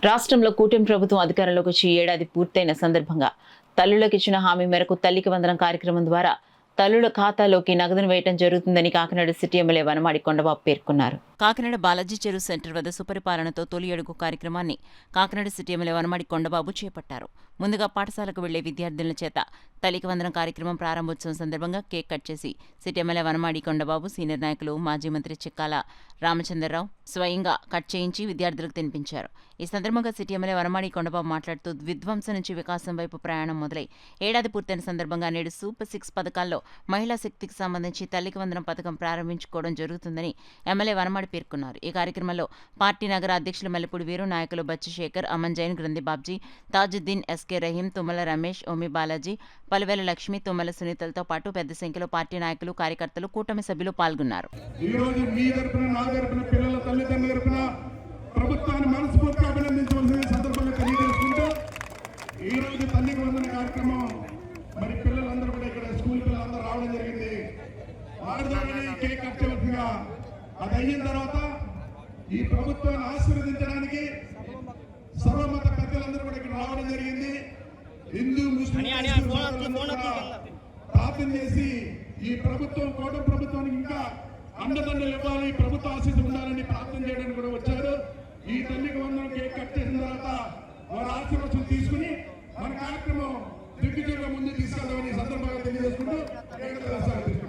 రాష్ట్రంలో కూటమి ప్రభుత్వం అధికారంలోకి వచ్చి ఏడాది పూర్తయిన సందర్భంగా తల్లులకు ఇచ్చిన హామీ మేరకు తల్లికి వందనం కార్యక్రమం ద్వారా తల్లుల ఖాతాలోకి నగదును వేయడం జరుగుతుందని కాకినాడ సిటీ ఎమ్మెల్యే వనమాడి కొండబాబు పేర్కొన్నారు. కాకినాడ బాలాజీ చెరువు సెంటర్ వద్ద సుపరిపాలనతో తొలి అడుగు కార్యక్రమాన్ని కాకినాడ సిటీ ఎమ్మెల్యే వనమాడి కొండబాబు చేపట్టారు. ముందుగా పాఠశాలకు వెళ్లే విద్యార్థుల చేత తల్లికి వందనం కార్యక్రమం ప్రారంభోత్సవం సందర్భంగా కేక్ కట్ చేసి city MLA Vanamadi Kondababu, senior నాయకులు, మాజీ మంత్రి చిక్కాల రామచంద్రరావు స్వయంగా కట్ చేయించి విద్యార్థులకు తినిపించారు. ఈ సందర్భంగా సిటీ ఎమ్మెల్యే వనమాడి కొండబాబు మాట్లాడుతూ విధ్వంసం నుంచి వికాసం వైపు ప్రయాణం మొదలై ఏడాది పూర్తయిన సందర్భంగా నేడు సూపర్ 6 పథకాల్లో మహిళా శక్తికి సంబంధించి తల్లికి వందనం పథకం ప్రారంభించుకోవడం జరుగుతుందని ఎమ్మెల్యే వనమాడి పేర్కొన్నారు. ఈ కార్యక్రమంలో పార్టీ నగర అధ్యక్షులు మల్లెపూడి వీరు, నాయకులు బచ్చిశేఖర్, అమన్ జైన్, గ్రంథి బాబ్జీ, తాజుద్దీన్, ఎస్కే రహీం, తుమ్మల రమేష్, ఓమి బాలాజీ, పలువేల లక్ష్మి, తుమ్మల సునీతలతో పాటు పెద్ద సంఖ్యలో పార్టీ నాయకులు, కార్యకర్తలు, కూటమి సభ్యులు పాల్గొన్నారు. ప్రభుత్వాన్ని మనస్ఫూర్తిగా అభినందించవలసిన సందర్భంగా తెలియజేసుకుంటూ ఈ రోజు తల్లికి వందన కార్యక్రమం మరి పిల్లలందరూ కూడా ఇక్కడ స్కూల్ పిల్లలందరూ రావడం జరిగింది. వారితోనే కేక్ కట్ చేయవలసిందిగా అది అయిన తర్వాత ఈ ప్రభుత్వాన్ని ఆశీర్వదించడానికి సర్వమత పెద్దలందరూ కూడా ఇక్కడ రావడం జరిగింది. హిందూ ముస్లిం ప్రార్థన చేసి ఈ ప్రభుత్వం కూటమి ప్రభుత్వానికి ఇంకా అండదండలు ఇవ్వాలి, ప్రభుత్వ ఆశీస్సులు ఉండాలని ప్రార్థన చేయడానికి కూడా వచ్చారు. ఈ తల్లికి వందనం కేక్ కట్ చేసిన తర్వాత వారి ఆశీర్వచనం తీసుకుని మన కార్యక్రమం దిగ్విజయంగా ముందుకు తీసుకెళ్దామని సందర్భంగా తెలియజేసుకుంటూ